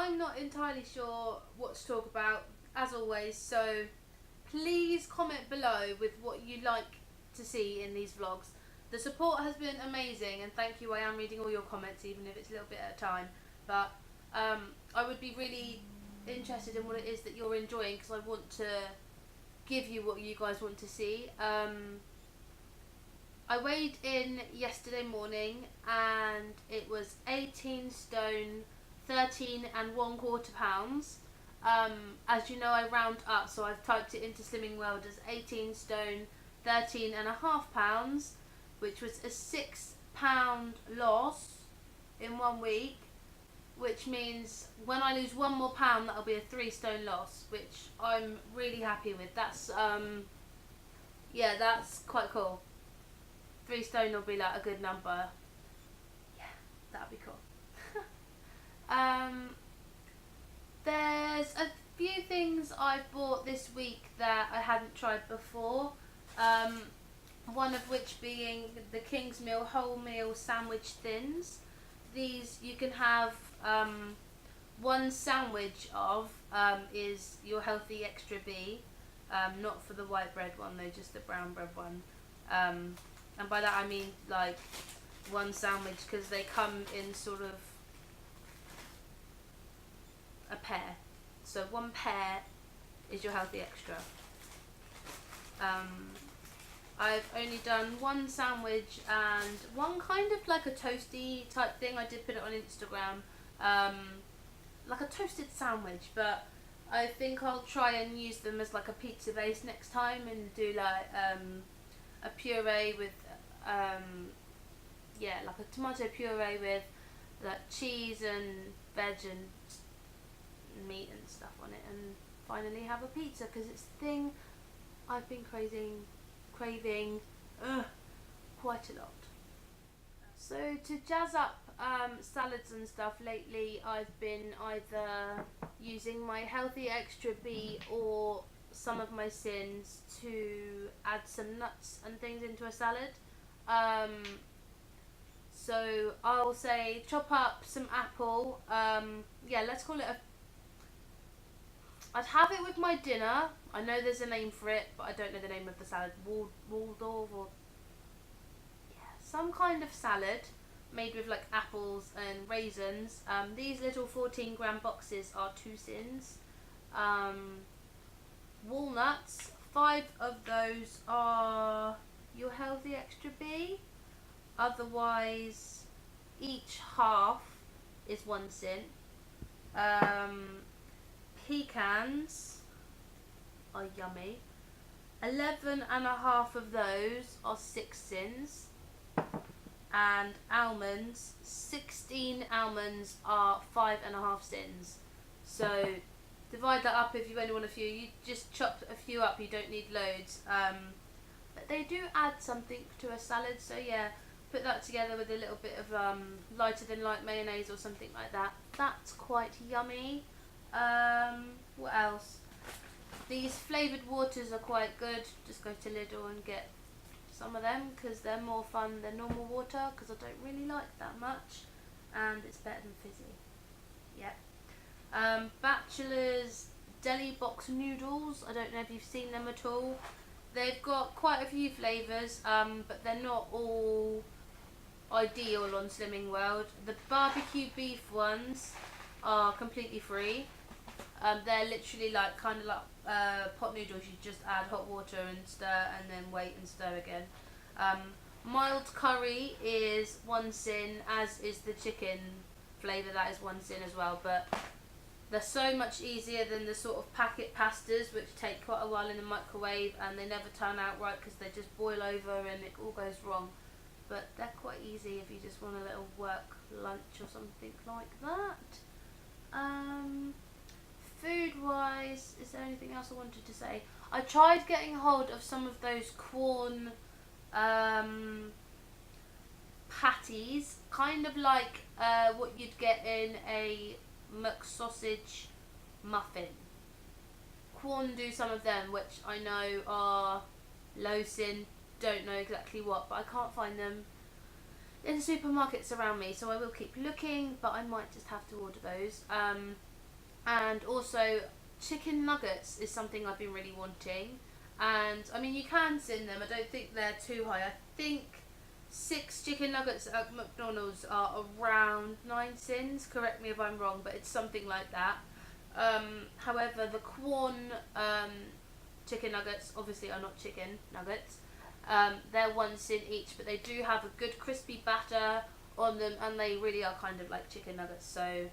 I'm not entirely sure what to talk about, as always, so please comment below with what you like to see in these vlogs. The support has been amazing, and thank you. I am reading all your comments, even if it's a little bit at a time. But I would be really interested in what it is that you're enjoying, because I want to give you what you guys want to see. I weighed in yesterday morning and it was 18 stone, 13 and 1/4 pounds. As you know, I round up, so I've typed it into Slimming World as 18 stone, 13 and a half pounds, which was a £6 loss in 1 week, which means when I lose one more pound, that'll be a 3 stone loss, which I'm really happy with. That's yeah, that's quite cool. 3 stone will be like a good number. Yeah, that'd be cool. There's a few things I've bought this week that I hadn't tried before. One of which being the Kingsmill wholemeal sandwich thins. These you can have one sandwich of is your healthy extra B, not for the white bread one though, just the brown bread one. And by that I mean like one sandwich, because they come in sort of a pair. So one pair is your healthy extra. I've only done one sandwich and one kind of like a toasty type thing. I did put it on Instagram, like a toasted sandwich, but I think I'll try and use them as like a pizza base next time and do like a puree with yeah, like a tomato puree with like cheese and veg and meat and stuff on it, and finally have a pizza, because it's the thing I've been craving quite a lot. So to jazz up salads and stuff lately, I've been either using my healthy extra B or some of my sins to add some nuts and things into a salad. So I'll say chop up some apple. Yeah, let's call it a. I'd have it with my dinner. I know there's a name for it, but I don't know the name of the salad. Waldorf or yeah, some kind of salad made with like apples and raisins. These little 14-gram boxes are 2 sins. Walnuts, 5 of those are your healthy extra B. Otherwise, each half is 1 sin. Pecans are yummy. 11 and a half of those are 6 sins. And almonds, 16 almonds are 5 and a half sins. So divide that up if you only want a few. You just chop a few up, you don't need loads. But they do add something to a salad, so yeah, put that together with a little bit of lighter than light mayonnaise or something like that. That's quite yummy. What else? These flavoured waters are quite good. Just go to Lidl and get some of them, because they're more fun than normal water, because I don't really like that much, and it's better than fizzy. Yeah. Bachelor's Deli Box noodles. I don't know if you've seen them at all. They've got quite a few flavours, but they're not all ideal on Slimming World. The barbecue beef ones are completely free. They're literally like kind of like pot noodles. You just add hot water and stir, and then wait and stir again. Mild curry is 1 sin, as is the chicken flavour. That is 1 sin as well, but they're so much easier than the sort of packet pastas, which take quite a while in the microwave and they never turn out right because they just boil over and it all goes wrong. But they're quite easy if you just want a little work lunch or something like that. Food wise, is there anything else I wanted to say? I tried getting hold of some of those Quorn patties, kind of like what you'd get in a McSausage muffin. Quorn do some of them, which I know are low sin, don't know exactly what, but I can't find them in the supermarkets around me, so I will keep looking, but I might just have to order those. And also, chicken nuggets is something I've been really wanting. And I mean, you can sin them. I don't think they're too high. I think 6 chicken nuggets at McDonald's are around 9 sins. Correct me if I'm wrong, but it's something like that. However, the Quorn chicken nuggets obviously are not chicken nuggets. They're 1 sin each, but they do have a good crispy batter on them, and they really are kind of like chicken nuggets. So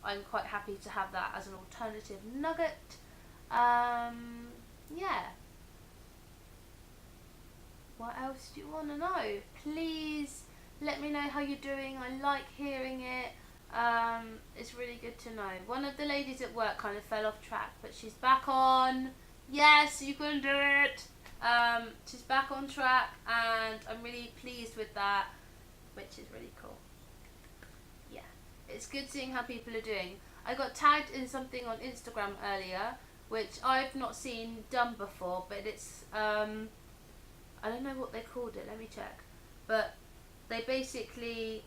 I'm quite happy to have that as an alternative nugget. Yeah. What else do you want to know? Please let me know how you're doing. I like hearing it. It's really good to know. One of the ladies at work kind of fell off track, but she's back on. Yes, you can do it. She's back on track, and I'm really pleased with that, which is really cool. Yeah, it's good seeing how people are doing. I got tagged in something on Instagram earlier, which I've not seen done before, but it's I don't know what they called it. Let me check. But they basically,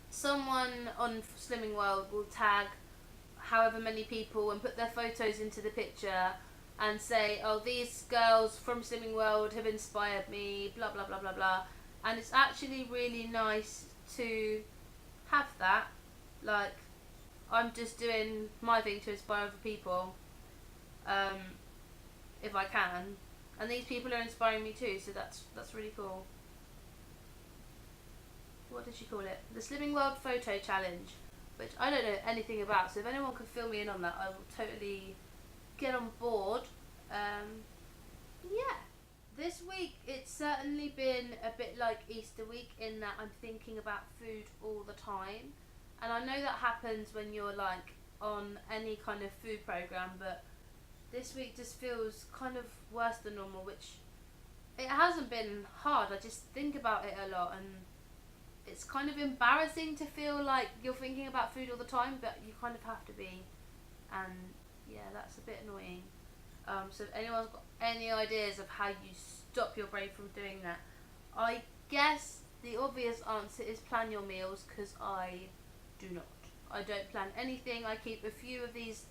someone on Slimming World will tag however many people and put their photos into the picture and say, oh, these girls from Slimming World have inspired me, blah blah blah blah blah. And it's actually really nice to have that. Like, I'm just doing my thing to inspire other people, um, if I can, and these people are inspiring me too. So that's really cool. What did she call it? The Slimming World Photo Challenge, which I don't know anything about. So if anyone could fill me in on that, I will totally get on board. Yeah. This week it's certainly been a bit like Easter week in that I'm thinking about food all the time. And I know that happens when you're like on any kind of food program, but this week just feels kind of worse than normal, which it hasn't been hard. I just think about it a lot, and it's kind of embarrassing to feel like you're thinking about food all the time, but you kind of have to be. And yeah, that's a bit annoying. So if anyone's got any ideas of how you stop your brain from doing that, I guess the obvious answer is plan your meals, because I do not. I don't plan anything. I keep a few of these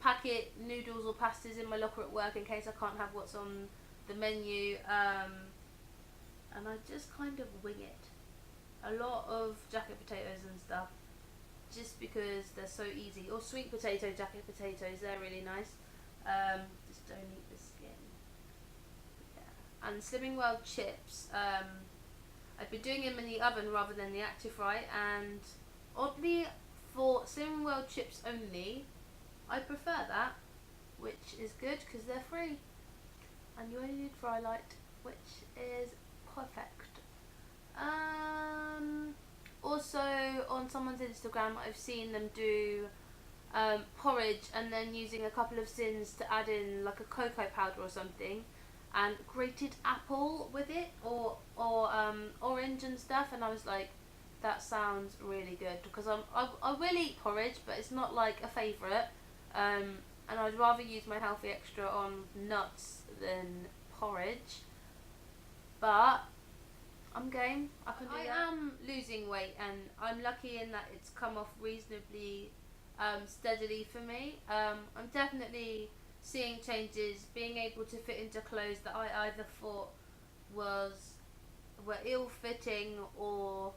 packet noodles or pastas in my locker at work in case I can't have what's on the menu, and I just kind of wing it. A lot of jacket potatoes and stuff, just because they're so easy. Or sweet potato jacket potatoes, they're really nice. Just don't eat the skin. Yeah. And Slimming World chips. I've been doing them in the oven rather than the Actifry, and oddly, for Slimming World chips only, I prefer that, which is good because they're free, and you only need fry light, which is perfect. Also, on someone's Instagram, I've seen them do porridge and then using a couple of sins to add in like a cocoa powder or something, and grated apple with it, or orange and stuff. And I was like, that sounds really good, because I will eat porridge, but it's not like a favourite. And I'd rather use my healthy extra on nuts than porridge. But I'm game. I can do that. I am losing weight, and I'm lucky in that it's come off reasonably steadily for me. I'm definitely seeing changes, being able to fit into clothes that I either thought were ill-fitting or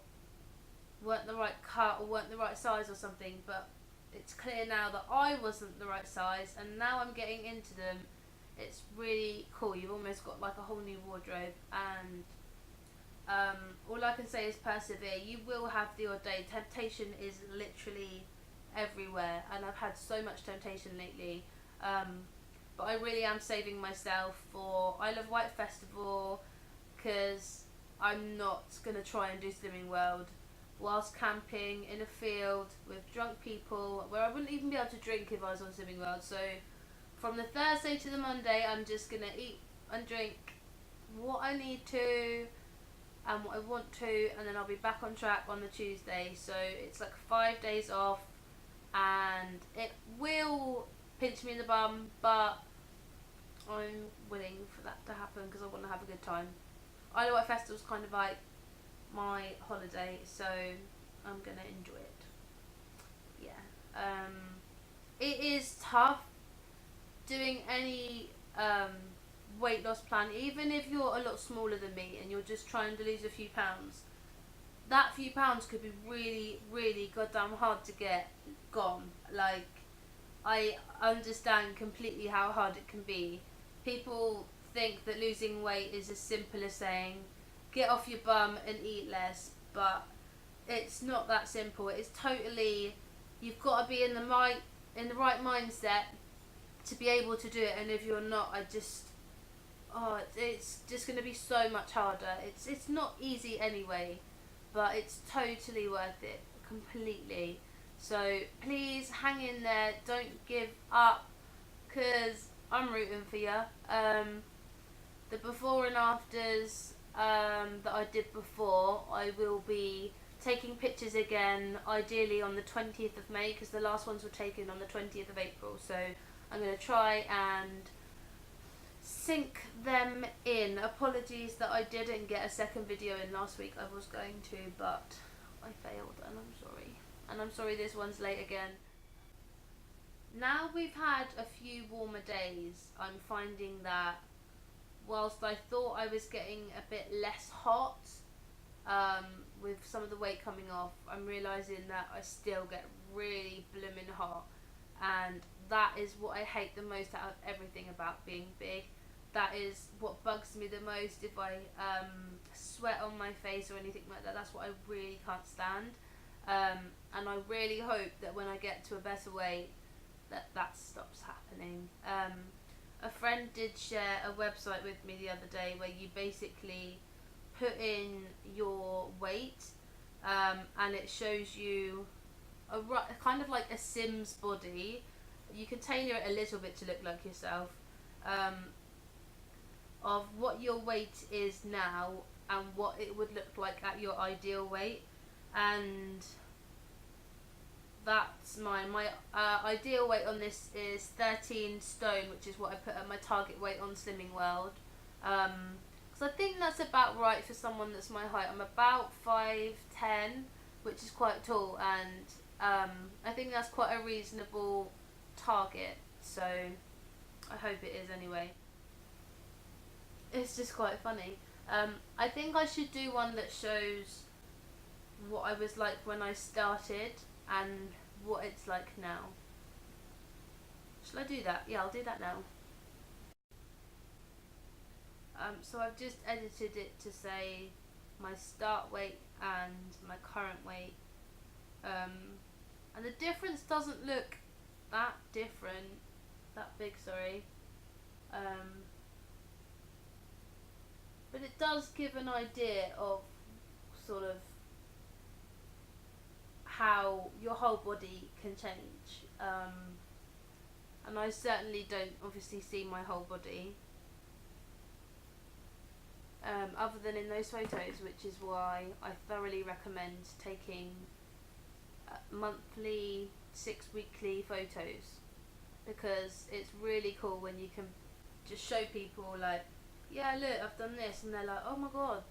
weren't the right cut or weren't the right size or something. But it's clear now that I wasn't the right size, and now I'm getting into them. It's really cool. You've almost got like a whole new wardrobe, and all I can say is persevere. You will have the odd day. Temptation is literally everywhere, and I've had so much temptation lately. But I really am saving myself for Isle of Wight Festival, because I'm not going to try and do Slimming World whilst camping in a field with drunk people where I wouldn't even be able to drink if I was on Slimming World. So from the Thursday to the Monday, I'm just going to eat and drink what I need to and what I want to, and then I'll be back on track on the Tuesday. So it's like 5 days off, and it will pinch me in the bum, but I'm willing for that to happen because I want to have a good time. Isle of Wight Festival's kind of like my holiday, so I'm gonna enjoy it. Yeah. it is tough doing any weight loss plan, even if you're a lot smaller than me and you're just trying to lose a few pounds. That few pounds could be really, really goddamn hard to get gone. Like, I understand completely how hard it can be. People think that losing weight is as simple as saying, get off your bum and eat less, but it's not that simple. It's totally, you've got to be in the right mindset to be able to do it. And if you're not, it's just going to be so much harder. It's not easy anyway, but it's totally worth it completely. So please hang in there. Don't give up, cause I'm rooting for you. The before and afters that I did before, I will be taking pictures again, ideally on the 20th of May, because the last ones were taken on the 20th of April. So I'm going to try and sync them in. Apologies that I didn't get a second video in last week. I was going to, but I failed, and I'm sorry. And I'm sorry this one's late again. Now we've had a few warmer days, I'm finding that whilst I thought I was getting a bit less hot, um, with some of the weight coming off, I'm realising that I still get really blooming hot, and that is what I hate the most out of everything about being big. That is what bugs me the most. If I sweat on my face or anything like that, that's what I really can't stand. And I really hope that when I get to a better weight, that stops happening. A friend did share a website with me the other day where you basically put in your weight, and it shows you kind of like a Sims body. You can tailor it a little bit to look like yourself, um, of what your weight is now and what it would look like at your ideal weight. And that's mine. My ideal weight on this is 13 stone, which is what I put at my target weight on Slimming World. Because I think that's about right for someone that's my height. I'm about 5'10", which is quite tall, and I think that's quite a reasonable target. So I hope it is anyway. It's just quite funny. I think I should do one that shows what I was like when I started and what it's like now. Shall I do that? Yeah, I'll do that now. So I've just edited it to say my start weight and my current weight. And the difference doesn't look that different, that big, sorry. But it does give an idea of sort of how your whole body can change. And I certainly don't obviously see my whole body, other than in those photos, which is why I thoroughly recommend taking monthly, 6 weekly photos, because it's really cool when you can just show people like, yeah, look, I've done this, and they're like, oh my god,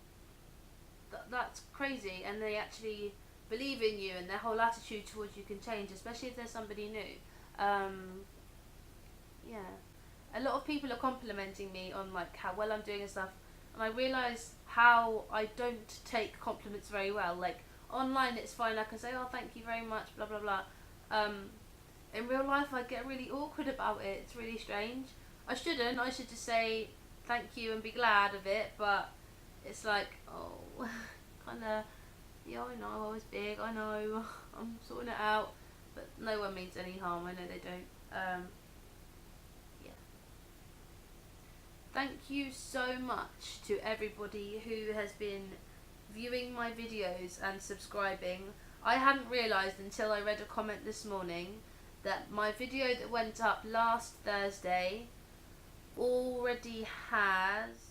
that's crazy, and they actually believe in you, and their whole attitude towards you can change, especially if there's somebody new. Yeah, a lot of people are complimenting me on like how well I'm doing and stuff, and I realise how I don't take compliments very well. Like online, it's fine. I can say, "Oh, thank you very much," blah blah blah. In real life, I get really awkward about it. It's really strange. I shouldn't. I should just say thank you and be glad of it. But it's like, oh, kind of. Yeah, I know I was big. I know I'm sorting it out, but no one means any harm. I know they don't. Yeah. Thank you so much to everybody who has been viewing my videos and subscribing. I hadn't realised until I read a comment this morning that my video that went up last Thursday already has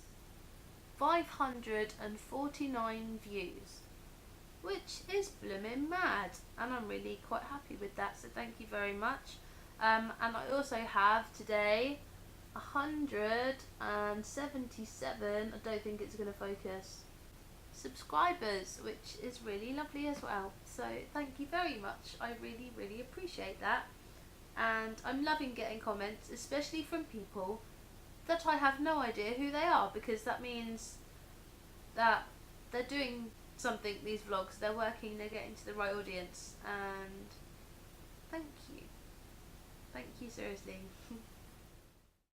549 views, which is blooming mad, and I'm really quite happy with that, so thank you very much. And I also have today 177, I don't think it's going to focus, subscribers, which is really lovely as well. So thank you very much. I really, really appreciate that. and I'm loving getting comments, especially from people that I have no idea who they are, because that means that they're doing something, these vlogs, they're working, they're getting to the right audience, and thank you. Thank you, seriously.